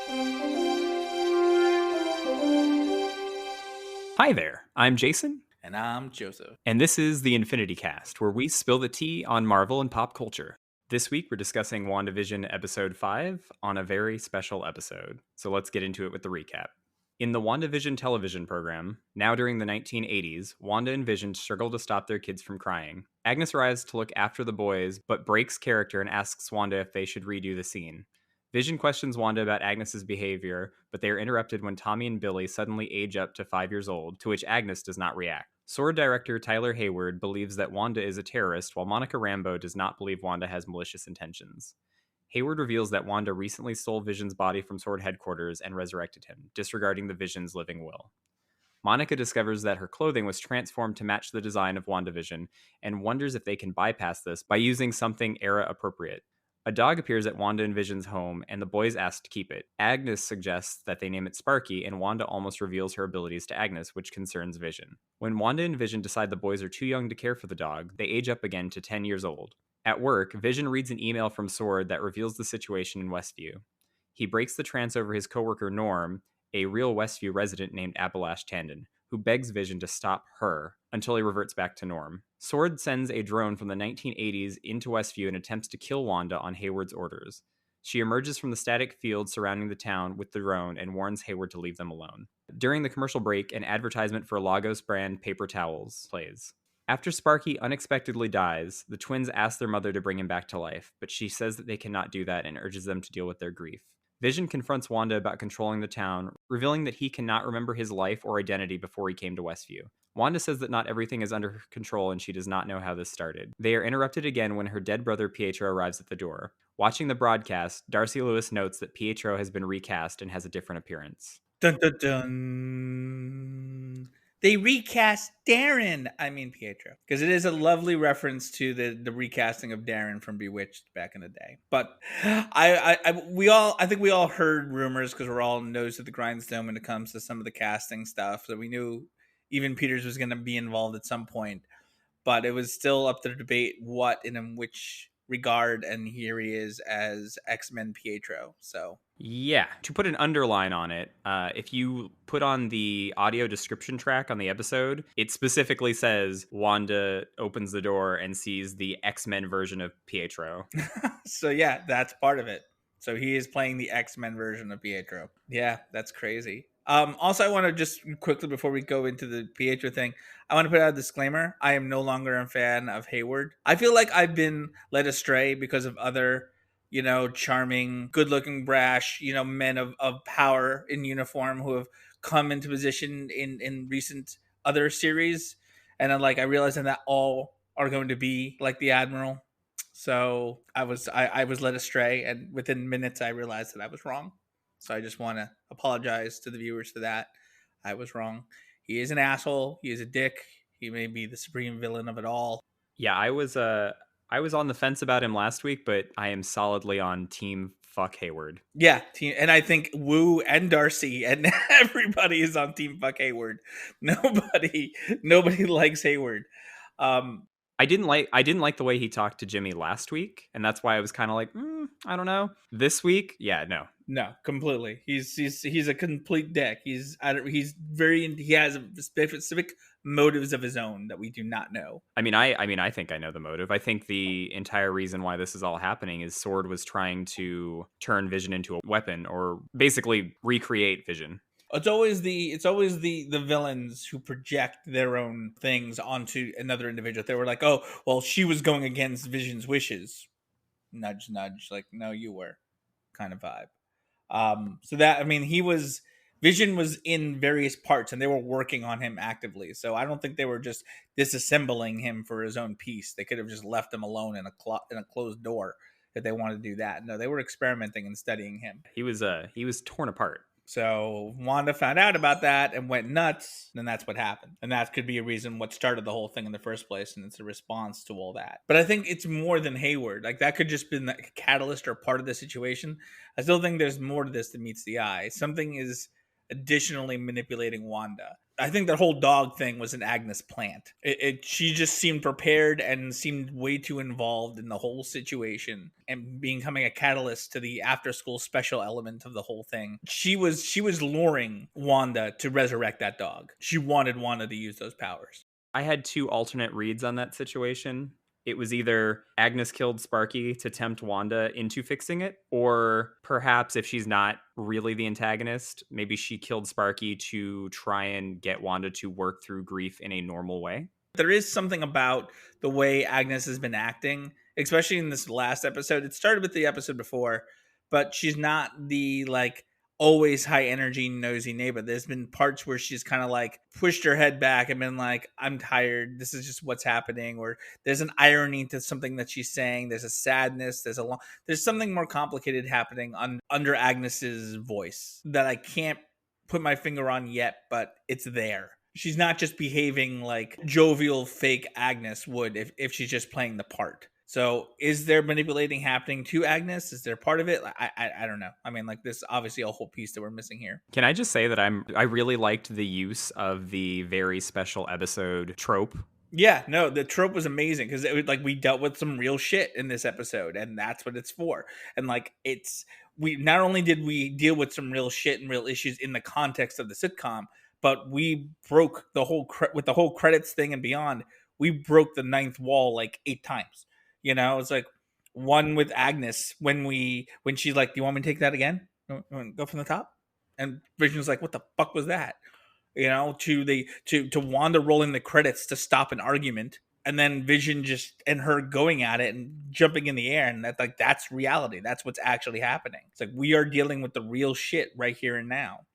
Hi there, I'm Jason. And I'm Joseph. And this is the Infini-TEA, where we spill the tea on Marvel and pop culture. This week, we're discussing WandaVision Episode 5 on a very special episode. So let's get into it with the recap. In the WandaVision television program, now during the 1980s, Wanda and Vision struggle to stop their kids from crying. Agnes arrives to look after the boys, but breaks character and asks Wanda if they should redo the scene. Vision questions Wanda about Agnes's behavior, but they are interrupted when Tommy and Billy suddenly age up to 5 years old, to which Agnes does not react. S.W.O.R.D director Tyler Hayward believes that Wanda is a terrorist, while Monica Rambeau does not believe Wanda has malicious intentions. Hayward reveals that Wanda recently stole Vision's body from S.W.O.R.D headquarters and resurrected him, disregarding the Vision's living will. Monica discovers that her clothing was transformed to match the design of WandaVision and wonders if they can bypass this by using something era appropriate. A dog appears at Wanda and Vision's home, and the boys ask to keep it. Agnes suggests that they name it Sparky, and Wanda almost reveals her abilities to Agnes, which concerns Vision. When Wanda and Vision decide the boys are too young to care for the dog, they age up again to 10 years old. At work, Vision reads an email from S.W.O.R.D that reveals the situation in Westview. He breaks the trance over his coworker Norm, a real Westview resident named Appalash Tandon, who begs Vision to stop her until he reverts back to Norm. S.W.O.R.D sends a drone from the 1980s into Westview and attempts to kill Wanda on Hayward's orders. She emerges from the static field surrounding the town with the drone and warns Hayward to leave them alone. During the commercial break, an advertisement for Lagos brand paper towels plays. After Sparky unexpectedly dies, the twins ask their mother to bring him back to life, but she says that they cannot do that and urges them to deal with their grief. Vision confronts Wanda about controlling the town, revealing that he cannot remember his life or identity before he came to Westview. Wanda says that not everything is under her control and she does not know how this started. They are interrupted again when her dead brother Pietro arrives at the door. Watching the broadcast, Darcy Lewis notes that Pietro has been recast and has a different appearance. Dun dun dun. They recast Pietro, because it is a lovely reference to the recasting of Darren from Bewitched back in the day. But I think we all heard rumors because we're all nose to the grindstone when it comes to some of the casting stuff. So we knew even Peters was going to be involved at some point, but it was still up to debate what and in which regard. And here he is as X-Men Pietro. So. Yeah, to put an underline on it, if you put on the audio description track on the episode, it specifically says Wanda opens the door and sees the X-Men version of Pietro. So yeah, that's part of it. So he is playing the X-Men version of Pietro. Yeah, that's crazy. Also, I want to just quickly, before we go into the Pietro thing, I want to put out a disclaimer. I am no longer a fan of Hayward. I feel like I've been led astray because of other charming, good-looking, brash, men of power in uniform who have come into position in recent other series. And then, I realized that all are going to be like the Admiral. So I was led astray, and within minutes I realized that I was wrong. So I just want to apologize to the viewers for that. I was wrong. He is an asshole. He is a dick. He may be the supreme villain of it all. Yeah, I was on the fence about him last week, but I am solidly on team fuck Hayward. Yeah, and I think Wu and Darcy and everybody is on team fuck Hayward. Nobody likes Hayward. I didn't like the way he talked to Jimmy last week, and that's why I was kind of like, I don't know. This week, yeah, no, completely. He's a complete dick. He has specific motives of his own that we do not know. I think I know the motive. I think the entire reason why this is all happening is S.W.O.R.D was trying to turn Vision into a weapon, or basically recreate Vision. It's always the villains who project their own things onto another individual. They were like, oh, well, she was going against Vision's wishes. Nudge, nudge. Like, no, you were, kind of vibe. Vision was in various parts and they were working on him actively. So I don't think they were just disassembling him for his own piece. They could have just left him alone in a closed door if they wanted to do that. No, they were experimenting and studying him. He was torn apart. So Wanda found out about that and went nuts, and that's what happened. And that could be a reason what started the whole thing in the first place, and it's a response to all that. But I think it's more than Hayward. Like, that could just been a catalyst or part of the situation. I still think there's more to this than meets the eye. Something is additionally manipulating Wanda. I think that whole dog thing was an Agnes plant. She just seemed prepared and seemed way too involved in the whole situation and becoming a catalyst to the after school special element of the whole thing. She was luring Wanda to resurrect that dog. She wanted Wanda to use those powers. I had two alternate reads on that situation. It was either Agnes killed Sparky to tempt Wanda into fixing it, or perhaps if she's not really the antagonist, maybe she killed Sparky to try and get Wanda to work through grief in a normal way. There is something about the way Agnes has been acting, especially in this last episode. It started with the episode before, but she's not the like always high energy nosy neighbor. There's been parts where she's kind of like pushed her head back and been like, I'm tired, this is just what's happening. Or there's an irony to something that she's saying, there's a sadness, there's something more complicated happening under Agnes's voice that I can't put my finger on yet, but it's there. She's not just behaving like jovial fake Agnes would if she's just playing the part. So is there manipulating happening to Agnes? Is there part of it? I don't know. I mean, like, this obviously a whole piece that we're missing here. Can I just say that I really liked the use of the very special episode trope. Yeah, no, the trope was amazing because it was like we dealt with some real shit in this episode, and that's what it's for. And like, we not only did we deal with some real shit and real issues in the context of the sitcom, but we broke the whole with the whole credits thing and beyond. We broke the ninth wall like 8 times. You know, it's like one with Agnes when she's like, "Do you want me to take that again? Go from the top?" And Vision's like, "What the fuck was that?" You know, to Wanda rolling the credits to stop an argument, and then Vision just and her going at it and jumping in the air, and that's reality. That's what's actually happening. It's like we are dealing with the real shit right here and now.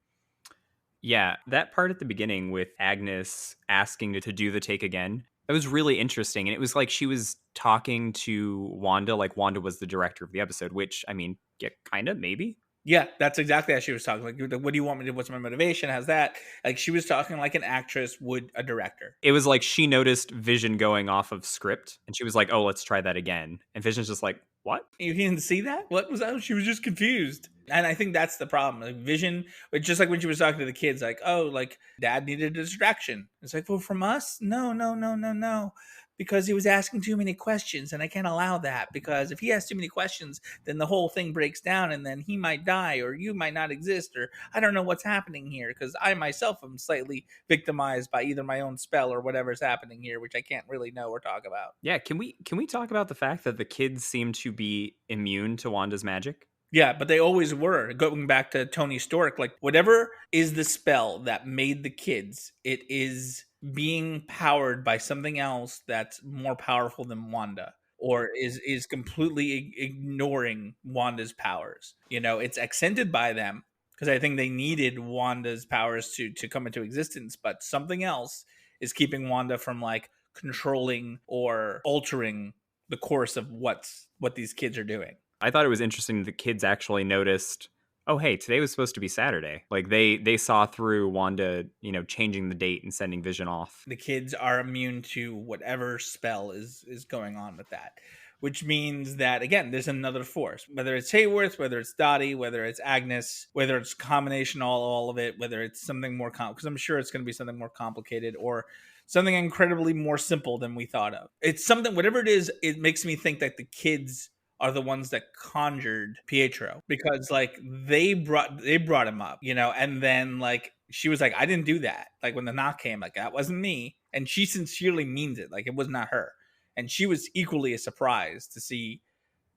Yeah, that part at the beginning with Agnes asking to do the take again, that was really interesting. And it was like she was talking to Wanda like Wanda was the director of the episode, which, I mean, yeah, kind of, maybe. Yeah, that's exactly how she was talking. Like, what do you want me to do? What's my motivation? How's that? Like, she was talking like an actress would a director. It was like she noticed Vision going off of script, and she was like, oh, let's try that again. And Vision's just like, what? You didn't see that? What was that? She was just confused. And I think that's the problem. Like, Vision, just like when she was talking to the kids, like, oh, like, dad needed a distraction. It's like, well, from us? No, no, no, no, no. Because he was asking too many questions, and I can't allow that. Because if he has too many questions, then the whole thing breaks down, and then he might die, or you might not exist, or I don't know what's happening here. Because I myself am slightly victimized by either my own spell or whatever's happening here, which I can't really know or talk about. Yeah, can we talk about the fact that the kids seem to be immune to Wanda's magic? Yeah, but they always were. Going back to Tony Stork, like whatever is the spell that made the kids, it is being powered by something else that's more powerful than Wanda, or is completely ignoring Wanda's powers. You know, it's accented by them because I think they needed Wanda's powers to come into existence, but something else is keeping Wanda from like controlling or altering the course of what these kids are doing. I thought it was interesting the kids actually noticed, oh, hey, today was supposed to be Saturday. Like they saw through Wanda, changing the date and sending Vision off. The kids are immune to whatever spell is going on with that, which means that, again, there's another force, whether it's Hayward, whether it's Dottie, whether it's Agnes, whether it's combination, all of it, whether it's something more because I'm sure it's going to be something more complicated or something incredibly more simple than we thought of. It's something, whatever it is, it makes me think that the kids are the ones that conjured Pietro because like they brought him up, and then like she was like, I didn't do that. Like when the knock came, like that wasn't me. And she sincerely means it. Like it was not her. And she was equally as surprised to see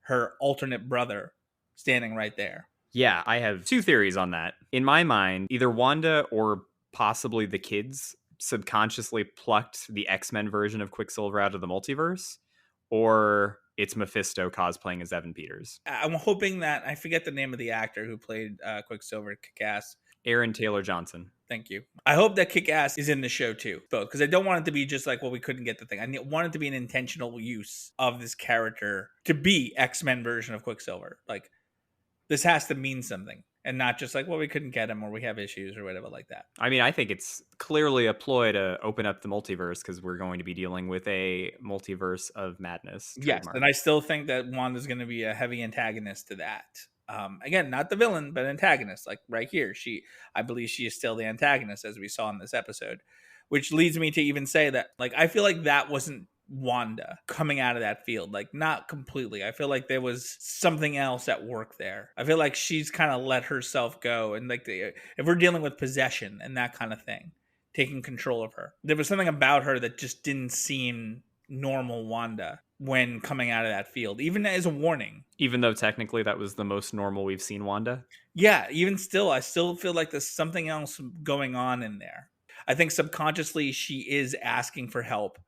her alternate brother standing right there. Yeah, I have 2 theories on that. In my mind, either Wanda or possibly the kids subconsciously plucked the X-Men version of Quicksilver out of the multiverse, or it's Mephisto cosplaying as Evan Peters. I'm hoping that, I forget the name of the actor who played Quicksilver, Kick-Ass. Aaron Taylor Johnson. Thank you. I hope that Kick-Ass is in the show too, both, because I don't want it to be just like, well, we couldn't get the thing. I want it to be an intentional use of this character to be X-Men version of Quicksilver. Like, this has to mean something and not just like, well, we couldn't get him or we have issues or whatever like that. I mean, I think it's clearly a ploy to open up the multiverse because we're going to be dealing with a multiverse of madness. Yes, and I still think that Wanda's going to be a heavy antagonist to that. Again, not the villain, but antagonist. Like right here, I believe she is still the antagonist, as we saw in this episode, which leads me to even say that, like, I feel like that wasn't Wanda coming out of that field, like not completely. I feel like there was something else at work there. I feel like she's kind of let herself go, and like if we're dealing with possession and that kind of thing, taking control of her, there was something about her that just didn't seem normal Wanda when coming out of that field, even as a warning. Even though technically that was the most normal we've seen Wanda. Yeah, even still, I still feel like there's something else going on in there. I think subconsciously she is asking for help.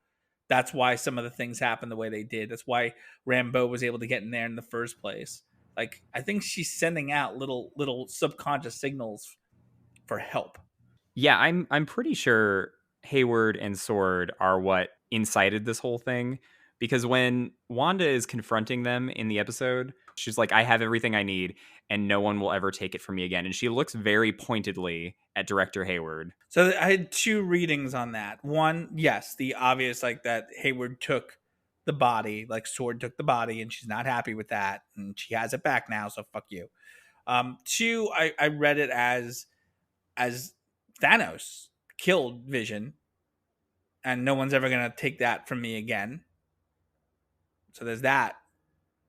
That's why some of the things happened the way they did. That's why Rambeau was able to get in there in the first place. Like, I think she's sending out little subconscious signals for help. Yeah, I'm pretty sure Hayward and S.W.O.R.D are what incited this whole thing, because when Wanda is confronting them in the episode, she's like, I have everything I need and no one will ever take it from me again. And she looks very pointedly at Director Hayward. So I had two readings on that. One, yes, the obvious, like that Hayward took the body, like S.W.O.R.D took the body, and she's not happy with that, and she has it back now, so fuck you. Two, I read it as Thanos killed Vision, and no one's ever gonna take that from me again. So there's that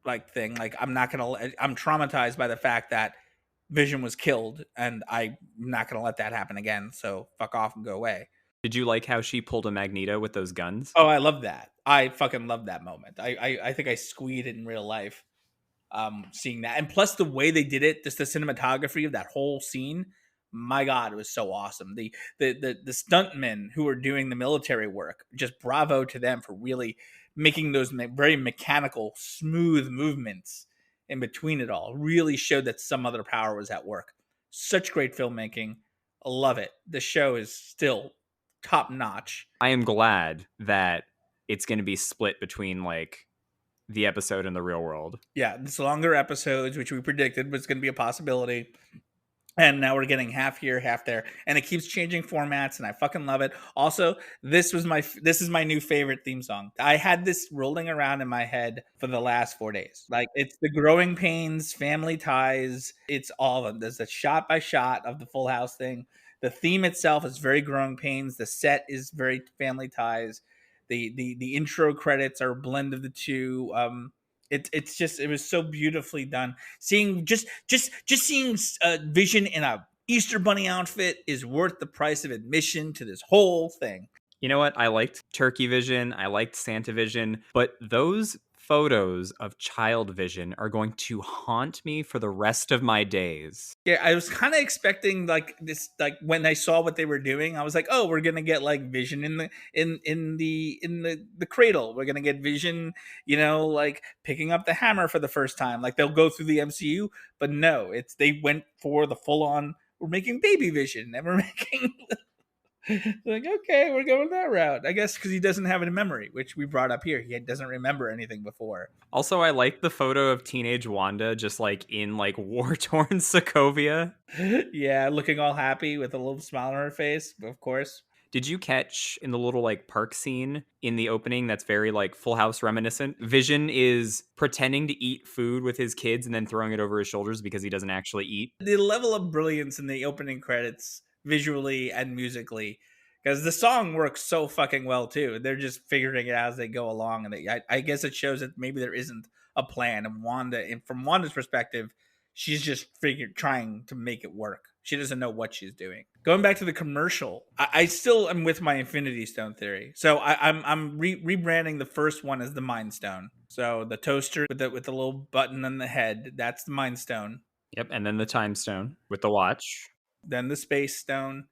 like thing. Like I'm traumatized by the fact that Vision was killed, and I'm not gonna let that happen again. So fuck off and go away. Did you like how she pulled a Magneto with those guns? Oh, I love that. I fucking love that moment. I think I squeed it in real life. Seeing that, and plus the way they did it, just the cinematography of that whole scene, my god, it was so awesome. The stuntmen who were doing the military work, just bravo to them for really making those very mechanical, smooth movements in between it all. Really showed that some other power was at work. Such great filmmaking. I love it. The show is still top notch. I am glad that it's going to be split between like the episode and the real world. Yeah, it's longer episodes, which we predicted was going to be a possibility. And now we're getting half here, half there, and it keeps changing formats, and I fucking love it. Also, this is my new favorite theme song. I had this rolling around in my head for the last 4 days. Like, it's the Growing Pains, Family Ties. It's all of them. There's a shot by shot of the Full House thing. The theme itself is very Growing Pains. The set is very Family Ties. The intro credits are a blend of the two. It was so beautifully done. Seeing just seeing Vision in a Easter Bunny outfit is worth the price of admission to this whole thing. You know what? I liked Turkey Vision. I liked Santa Vision, but those photos of Child Vision are going to haunt me for the rest of my days. Yeah, I was kind of expecting like this, like when I saw what they were doing, I was like, oh, we're gonna get like Vision in the cradle. We're gonna get Vision, like picking up the hammer for the first time. Like they'll go through the MCU, but no, they went for the full on. We're making baby Vision, and we're making like, okay, we're going that route. I guess because he doesn't have it in memory, which we brought up here. He doesn't remember anything before. Also, I like the photo of teenage Wanda just like in like war-torn Sokovia. Yeah, looking all happy with a little smile on her face, of course. Did you catch in the little like park scene in the opening that's very like Full House reminiscent? Vision is pretending to eat food with his kids and then throwing it over his shoulders because he doesn't actually eat. The level of brilliance in the opening credits, visually and musically, because the song works so fucking well too. They're just figuring it out as they go along, and I guess it shows that maybe there isn't a plan. And from Wanda's perspective, she's just trying to make it work. She doesn't know what she's doing. Going back to the commercial, I still am with my Infinity Stone theory. So I'm rebranding the first one as the Mind Stone. So the toaster with the little button on the head, that's the Mind Stone. Yep, and then the Time Stone with the watch. Then the Space Stone,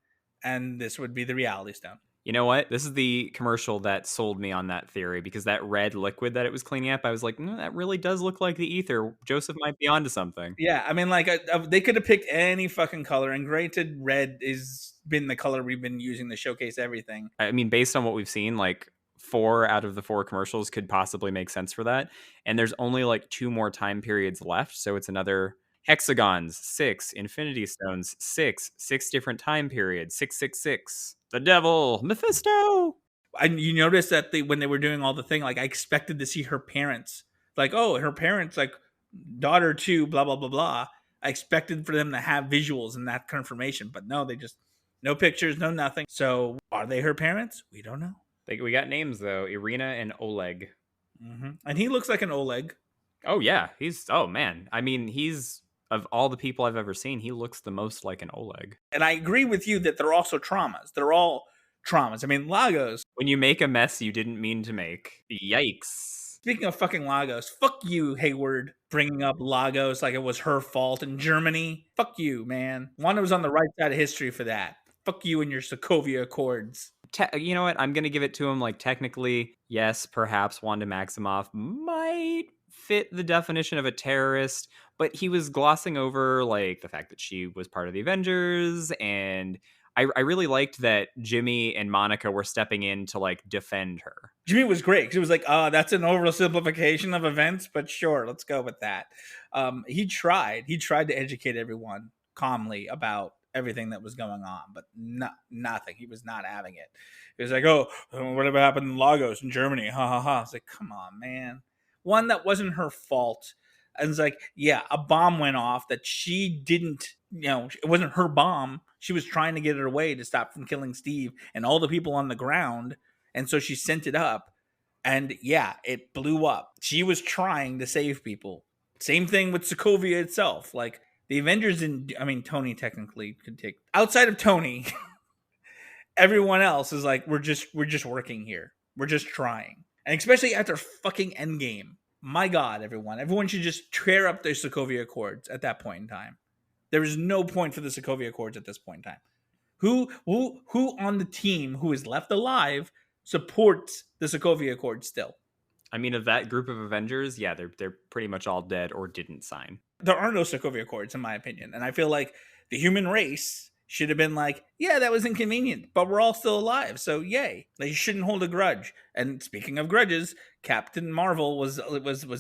and this would be the Reality Stone. You know what? This is the commercial that sold me on that theory, because that red liquid that it was cleaning up, I was like, that really does look like the ether. Joseph might be onto something. Yeah, I mean, like, they could have picked any fucking color, and granted, red is been the color we've been using to showcase everything. I mean, based on what we've seen, like 4 out of the 4 commercials could possibly make sense for that. And there's only like 2 more time periods left, so it's another hexagons, 6, Infinity Stones, 6 different time periods, 666. The devil, Mephisto. And you notice that when they were doing all the thing, like I expected to see her parents, like, oh, her parents, like, daughter to blah blah blah blah. I expected for them to have visuals and that confirmation, but no, they just no pictures, no nothing. So are they her parents? We don't know. We got names though: Irina and Oleg. And he looks like an Oleg. Oh yeah, oh man. I mean, he's of all the people I've ever seen, he looks the most like an Oleg. And I agree with you that they're also traumas. They're all traumas. I mean, Lagos. When you make a mess you didn't mean to make. Yikes. Speaking of fucking Lagos, fuck you, Hayward, bringing up Lagos like it was her fault in Germany. Fuck you, man. Wanda was on the right side of history for that. Fuck you and your Sokovia Accords. You know what? I'm going to give it to him. Like, technically, yes, perhaps Wanda Maximoff might fit the definition of a terrorist, but he was glossing over, like, the fact that she was part of the Avengers, and I really liked that Jimmy and Monica were stepping in to, like, defend her. Jimmy was great because he was like, that's an oversimplification of events, but sure, let's go with that. He tried to educate everyone calmly about everything that was going on, but nothing. He was not having it. He was like, whatever happened in Lagos in Germany? Ha ha ha. It's like, come on, man. One, that wasn't her fault. And it's like, yeah, a bomb went off that she didn't, it wasn't her bomb. She was trying to get it away to stop from killing Steve and all the people on the ground. And so she sent it up. And yeah, it blew up. She was trying to save people. Same thing with Sokovia itself. Like, the Avengers Tony technically could take outside of Tony. Everyone else is like, we're just working here. We're just trying. And especially after fucking Endgame. My God, everyone should just tear up their Sokovia Accords at that point in time. There is no point for the Sokovia Accords at this point in time. Who on the team who is left alive supports the Sokovia Accords still? I mean, of that group of Avengers, yeah, they're pretty much all dead or didn't sign. There are no Sokovia Accords, in my opinion. And I feel like the human race should have been like, yeah, that was inconvenient, but we're all still alive, so yay. They shouldn't hold a grudge. And speaking of grudges, Captain Marvel was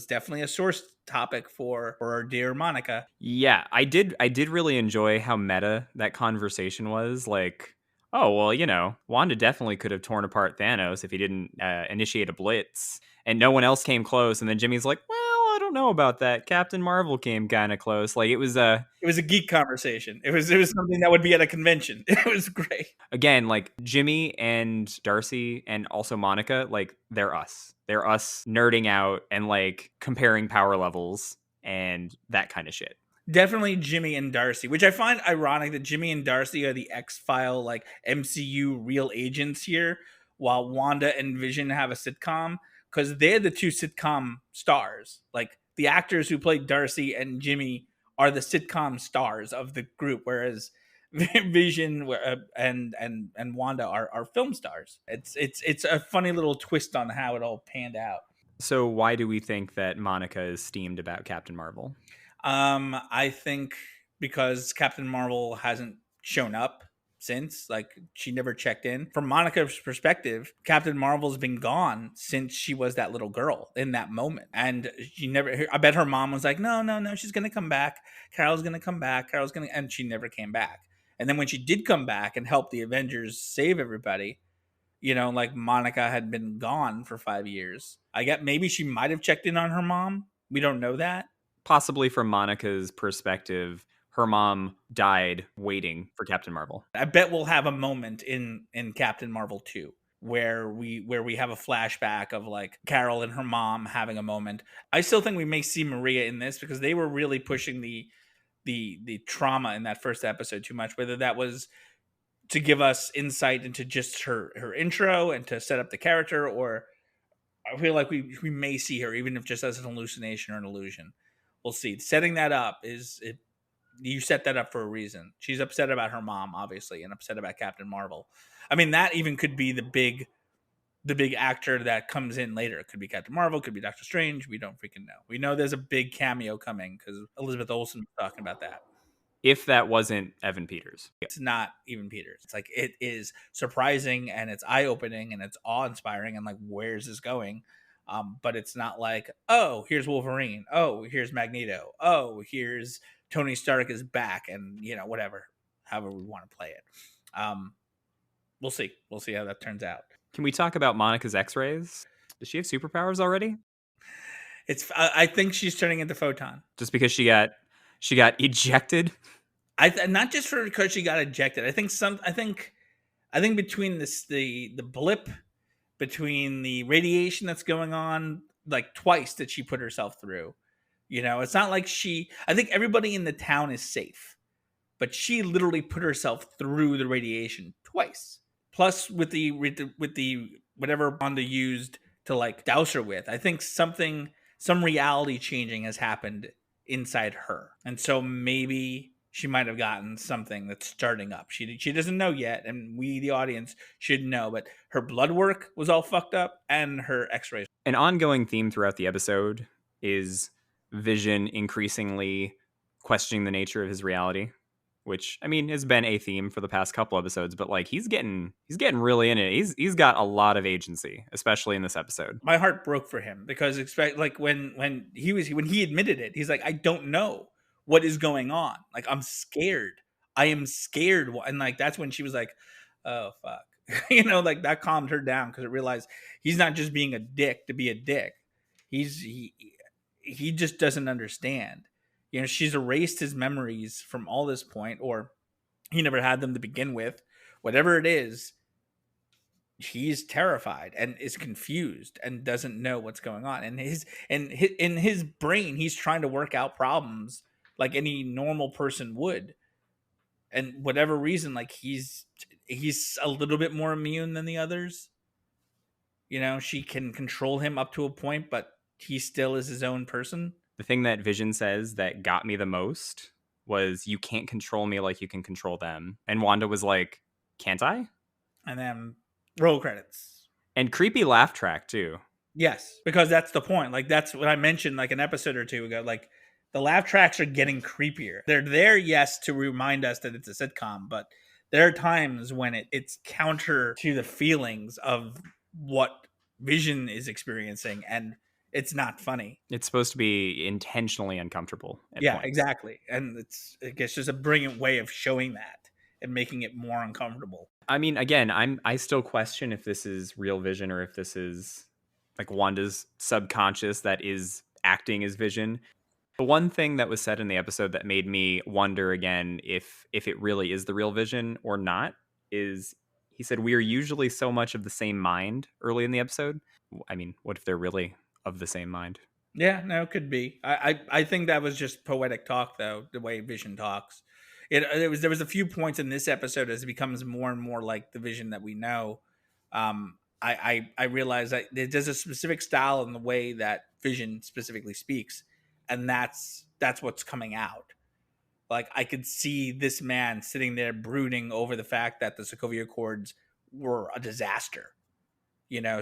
definitely a source topic for our dear Monica. Yeah, I did really enjoy how meta that conversation was. Like, oh, well, Wanda definitely could have torn apart Thanos if he didn't initiate a blitz, and no one else came close. And then Jimmy's like, well, I don't know about that. Captain Marvel came kind of close. Like, it was a geek conversation. It was something that would be at a convention. It was great. Again, like, Jimmy and Darcy and also Monica, like, they're us. They're us nerding out and, like, comparing power levels and that kind of shit. Definitely Jimmy and Darcy, which I find ironic that Jimmy and Darcy are the X-File, like, MCU real agents here, while Wanda and Vision have a sitcom, because they're the two sitcom stars. Like, the actors who played Darcy and Jimmy are the sitcom stars of the group, whereas Vision and Wanda are film stars. It's a funny little twist on how it all panned out. So why do we think that Monica is steamed about Captain Marvel? I think because Captain Marvel hasn't shown up since, like, she never checked in. From Monica's perspective, Captain Marvel's been gone since she was that little girl in that moment. And she never, I bet her mom was like, no, she's going to come back. Carol's going to come back. And she never came back. And then when she did come back and help the Avengers save everybody, like, Monica had been gone for 5 years. I get maybe she might have checked in on her mom. We don't know that. Possibly from Monica's perspective, her mom died waiting for Captain Marvel. I bet we'll have a moment in Captain Marvel 2 where we have a flashback of, like, Carol and her mom having a moment. I still think we may see Maria in this because they were really pushing the trauma in that first episode too much, whether that was to give us insight into just her intro and to set up the character, or I feel like we may see her even if just as an hallucination or an illusion. We'll see. Setting that up you set that up for a reason. She's upset about her mom, obviously, and upset about Captain Marvel. I mean, that even could be the big actor that comes in later. It could be Captain Marvel, could be Doctor Strange. We don't freaking know. We know there's a big cameo coming because Elizabeth Olsen was talking about that. If that wasn't Evan Peters. It's not Evan Peters. It's like, it is surprising and it's eye-opening and it's awe-inspiring and, like, where's this going? But it's not like, oh, here's Wolverine. Oh, here's Magneto. Oh, here's Tony Stark is back, and whatever, however we want to play it. We'll see. We'll see how that turns out. Can we talk about Monica's X-rays? Does she have superpowers already? I think she's turning into Photon. Just because she got ejected. Not just for because she got ejected. I think between the blip, between the radiation that's going on, like twice that she put herself through. It's not like I think everybody in the town is safe, but she literally put herself through the radiation twice. Plus, with the whatever Wanda used to like douse her with, I think some reality changing has happened inside her, and so maybe she might have gotten something that's starting up. She doesn't know yet, and we, the audience, should know. But her blood work was all fucked up, and her X-rays. An ongoing theme throughout the episode is Vision increasingly questioning the nature of his reality, which, I mean, has been a theme for the past couple episodes, but like he's getting really in it. He's got a lot of agency, especially in this episode. My heart broke for him because like when he admitted it, he's like, I don't know what is going on. Like, I'm scared. I am scared. And like that's when she was like, oh fuck. Like that calmed her down because it realized he's not just being a dick to be a dick. He just doesn't understand. She's erased his memories from all this point, or he never had them to begin with. Whatever it is, he's terrified and is confused and doesn't know what's going on. And in his brain, he's trying to work out problems like any normal person would. And whatever reason, like he's a little bit more immune than the others. She can control him up to a point, but he still is his own person. The thing that Vision says that got me the most was, you can't control me like you can control them. And Wanda was like, can't I? And then roll credits. And creepy laugh track too. Yes, because that's the point. Like that's what I mentioned like an episode or two ago. Like the laugh tracks are getting creepier. They're there, yes, to remind us that it's a sitcom, but there are times when it's counter to the feelings of what Vision is experiencing, and it's not funny. It's supposed to be intentionally uncomfortable. Yeah, points. exactly. And it's just a brilliant way of showing that and making it more uncomfortable. I mean, again, I still question if this is real Vision or if this is like Wanda's subconscious that is acting as Vision. The one thing that was said in the episode that made me wonder again if it really is the real Vision or not is, he said, we are usually so much of the same mind early in the episode. I mean, what if they're really of the same mind? Yeah, no, it could be. I think that was just poetic talk, though, the way Vision talks. There was a few points in this episode as it becomes more and more like the Vision that we know. I realize that there's a specific style in the way that Vision specifically speaks, and that's what's coming out. Like I could see this man sitting there brooding over the fact that the Sokovia Accords were a disaster.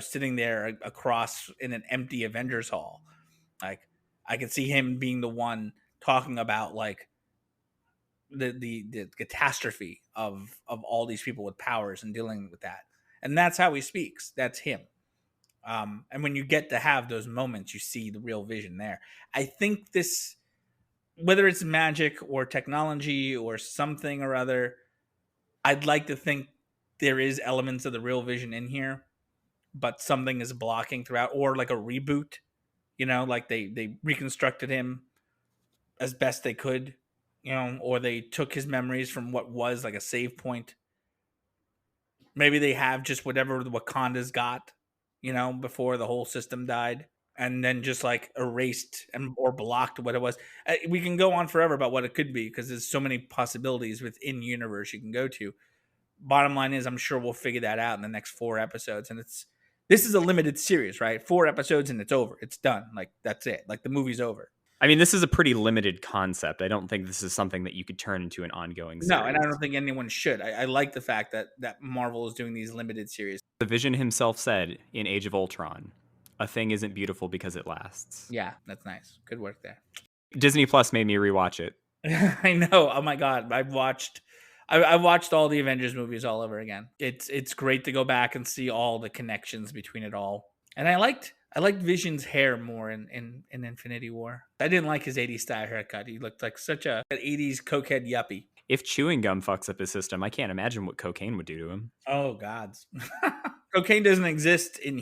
Sitting there across in an empty Avengers Hall. Like I could see him being the one talking about like the catastrophe of all these people with powers and dealing with that. And that's how he speaks. That's him. And when you get to have those moments, you see the real Vision there. I think this, whether it's magic or technology or something or other, I'd like to think there is elements of the real Vision in here, but something is blocking throughout, or like a reboot. Like they reconstructed him as best they could, or they took his memories from what was like a save point. Maybe they have just whatever the Wakanda's got, before the whole system died, and then just like erased or blocked what it was. We can go on forever about what it could be because there's so many possibilities within universe you can go to. Bottom line is, I'm sure we'll figure that out in the next 4 episodes, and this is a limited series, right? 4 episodes and it's over. It's done. Like that's it. Like the movie's over. I mean, this is a pretty limited concept. I don't think this is something that you could turn into an ongoing series. No, and I don't think anyone should. I like the fact that Marvel is doing these limited series. The Vision himself said in Age of Ultron, a thing isn't beautiful because it lasts. Yeah, that's nice. Good work there. Disney Plus made me rewatch it. I know. Oh my God. I watched all the Avengers movies all over again. It's great to go back and see all the connections between it all. And I liked Vision's hair more in Infinity War. I didn't like his 80s style haircut. He looked like such an 80s cokehead yuppie. If chewing gum fucks up his system, I can't imagine what cocaine would do to him. Oh gods. Cocaine doesn't exist in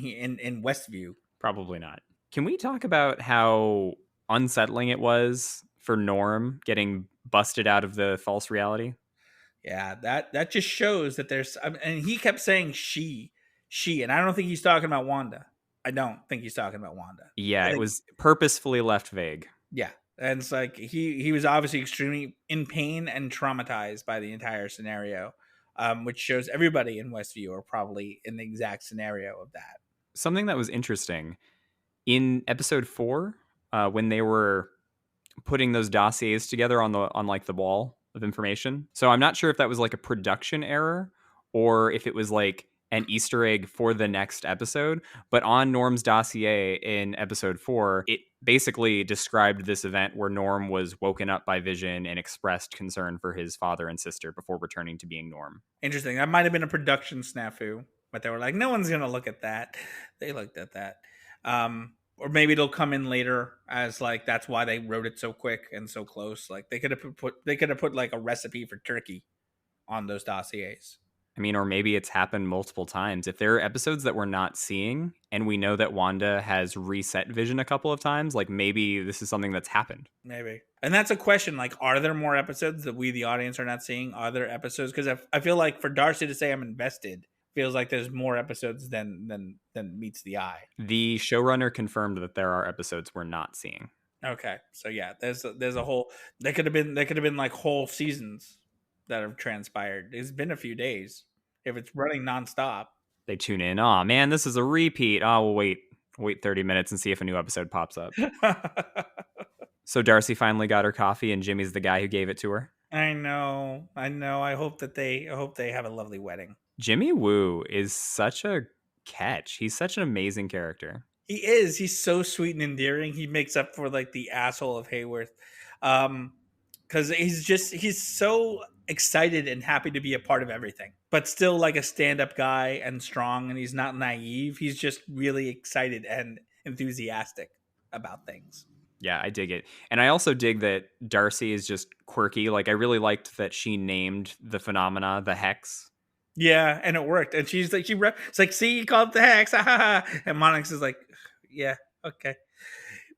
Westview. Probably not. Can we talk about how unsettling it was for Norm getting busted out of the false reality? Yeah, that just shows that and he kept saying she, and I don't think he's talking about Wanda. I don't think he's talking about Wanda. Yeah, I it think was purposefully left vague. yeah, and it's like he was obviously extremely in pain and traumatized by the entire scenario, which shows everybody in Westview are probably in the exact scenario of that. Something that was interesting in episode 4, when they were putting those dossiers together on like the wall of information. So I'm not sure if that was like a production error or if it was like an Easter egg for the next episode. But on Norm's dossier in episode 4, it basically described this event where Norm was woken up by Vision and expressed concern for his father and sister before returning to being Norm. Interesting. That might have been a production snafu, but they were like, no one's gonna look at that. They looked at that. Or maybe it'll come in later as like that's why they wrote it so quick and so close. Like they could have put like a recipe for turkey on those dossiers. I mean, or maybe it's happened multiple times. If there are episodes that we're not seeing and we know that Wanda has reset Vision a couple of times, like maybe this is something that's happened. Maybe. And that's a question. Like, are there more episodes that we, the audience, are not seeing? Are there episodes? Because I feel like for Darcy to say I'm invested feels like there's more episodes than meets the eye. The showrunner confirmed that there are episodes we're not seeing. Okay, so yeah, there's a whole. They could have been like whole seasons that have transpired. It's been a few days if it's running nonstop. They tune in. Oh man, this is a repeat. Oh, we'll wait 30 minutes and see if a new episode pops up. So Darcy finally got her coffee, and Jimmy's the guy who gave it to her. I know. I hope they have a lovely wedding. Jimmy Woo is such a catch. He's such an amazing character. He is. He's so sweet and endearing. He makes up for like the asshole of Hayward. Because he's so excited and happy to be a part of everything, but still like a stand-up guy and strong, and he's not naive. He's just really excited and enthusiastic about things. Yeah, I dig it. And I also dig that Darcy is just quirky. Like, I really liked that she named the phenomena the Hex. Yeah, and it worked. And she's like, it's like, see, you called it the hex. And Monix is like, yeah, okay.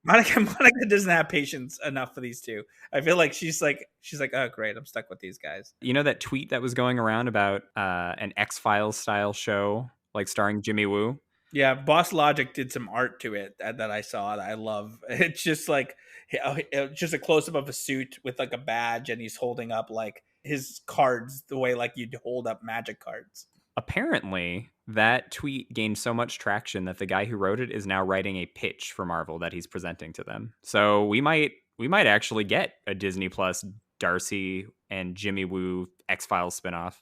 Monica doesn't have patience enough for these two. I feel like she's like, oh great, I'm stuck with these guys. You know that tweet that was going around about an X-Files style show, like starring Jimmy Woo? Yeah, Boss Logic did some art to it that I saw that I love. It's just like just a close up of a suit with like a badge, and he's holding up like his cards the way like you'd hold up magic cards. Apparently, that tweet gained so much traction that the guy who wrote it is now writing a pitch for Marvel that he's presenting to them. So we might actually get a Disney Plus Darcy and Jimmy Woo X-Files spinoff.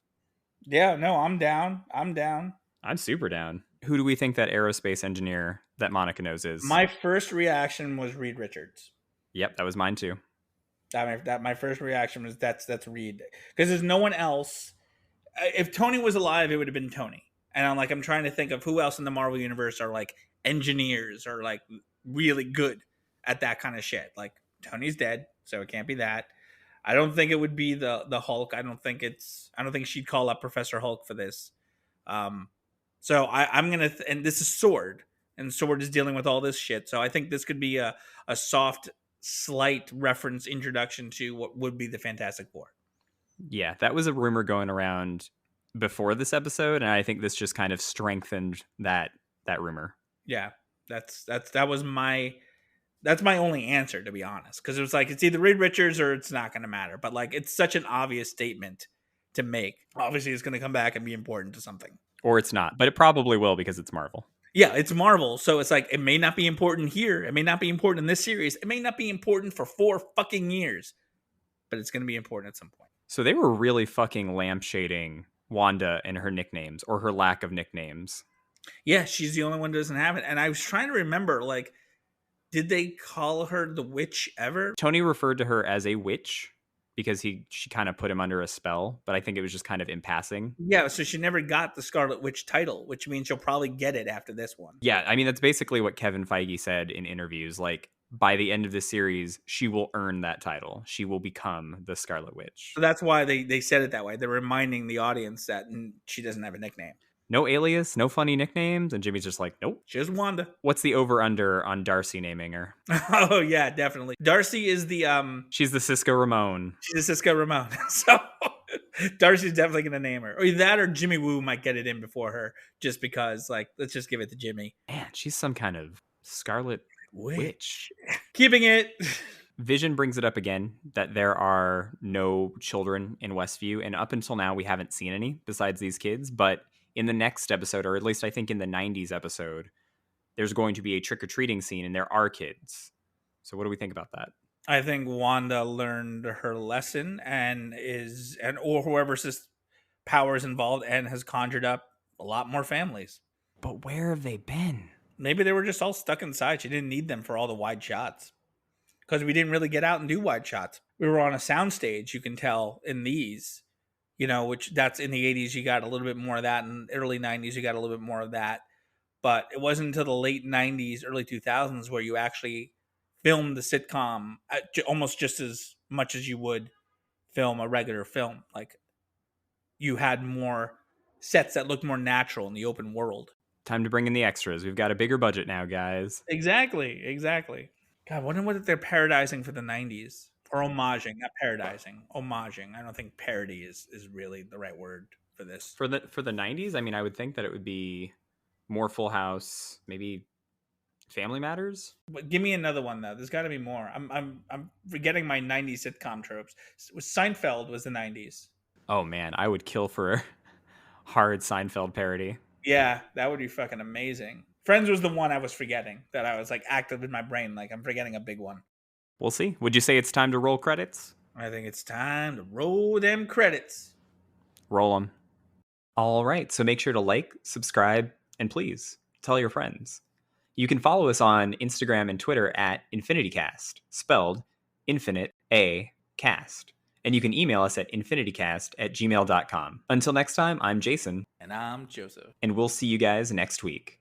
Yeah, no, I'm down. I'm down. I'm super down. Who do we think that aerospace engineer that Monica knows is? My first reaction was Reed Richards. Yep, that was mine too. That my first reaction was that's Reed, because there's no one else. If Tony was alive, it would have been Tony. And I'm trying to think of who else in the Marvel universe are like engineers or like really good at that kind of shit. Like Tony's dead, so it can't be that. I don't think it would be the Hulk. I don't think she'd call up Professor Hulk for this. So I'm gonna and this is S.W.O.R.D, and S.W.O.R.D is dealing with all this shit. So I think this could be a soft, slight reference introduction to what would be the Fantastic Four. Yeah, that was a rumor going around before this episode, and I think this just kind of strengthened that rumor. Yeah, that was my only answer, to be honest, because it was like it's either Reed Richards or it's not going to matter. But like it's such an obvious statement to make. Obviously, it's going to come back and be important to something, or it's not, but it probably will because it's Marvel. Yeah, it's Marvel, so it's like it may not be important here. It may not be important in this series. It may not be important for 4 fucking years, but it's going to be important at some point. So they were really fucking lampshading Wanda and her nicknames or her lack of nicknames. Yeah, she's the only one who doesn't have it. And I was trying to remember, like, did they call her the witch ever? Tony referred to her as a witch because she kind of put him under a spell, but I think it was just kind of in passing. Yeah, so she never got the Scarlet Witch title, which means she'll probably get it after this one. Yeah, I mean, that's basically what Kevin Feige said in interviews. Like, by the end of the series, she will earn that title. She will become the Scarlet Witch. So that's why they said it that way. They're reminding the audience that she doesn't have a nickname. No alias, no funny nicknames, and Jimmy's just like, nope. Just Wanda. What's the over-under on Darcy naming her? Oh yeah, definitely. Darcy is the She's the Cisco Ramon. she's the Cisco Ramon. So Darcy's definitely gonna name her. Or either that or Jimmy Woo might get it in before her, just because, like, let's just give it to Jimmy. Man, she's some kind of Scarlet Witch. Keeping it. Vision brings it up again that there are no children in Westview, and up until now we haven't seen any besides these kids, but in the next episode, or at least I think in the 90s episode, there's going to be a trick-or-treating scene and there are kids. So what do we think about that? I think Wanda learned her lesson or whoever's power is involved and has conjured up a lot more families. But where have they been? Maybe they were just all stuck inside. She didn't need them for all the wide shots. Because we didn't really get out and do wide shots. We were on a soundstage, you can tell, in these, which that's in the 80s, you got a little bit more of that. In the early 90s, you got a little bit more of that. But it wasn't until the late 90s, early 2000s where you actually filmed the sitcom almost just as much as you would film a regular film. Like, you had more sets that looked more natural in the open world. Time to bring in the extras. We've got a bigger budget now, guys. Exactly. God, I wonder what they're parodizing for the 90s. Or homaging, not parodizing. Homaging. I don't think parody is really the right word for this. For the 90s, I mean, I would think that it would be more Full House, maybe Family Matters. But give me another one though. There's got to be more. I'm forgetting my 90s sitcom tropes. Seinfeld was the 90s. Oh man, I would kill for a hard Seinfeld parody. Yeah, that would be fucking amazing. Friends was the one I was forgetting, that I was like active in my brain. Like, I'm forgetting a big one. We'll see. Would you say it's time to roll credits? I think it's time to roll them credits. Roll them. All right, so make sure to like, subscribe, and please tell your friends. You can follow us on Instagram and Twitter at Infini-TEA, spelled Infinite-A Cast. And you can email us at infinitycast@gmail.com. Until next time, I'm Jason. And I'm Joseph. And we'll see you guys next week.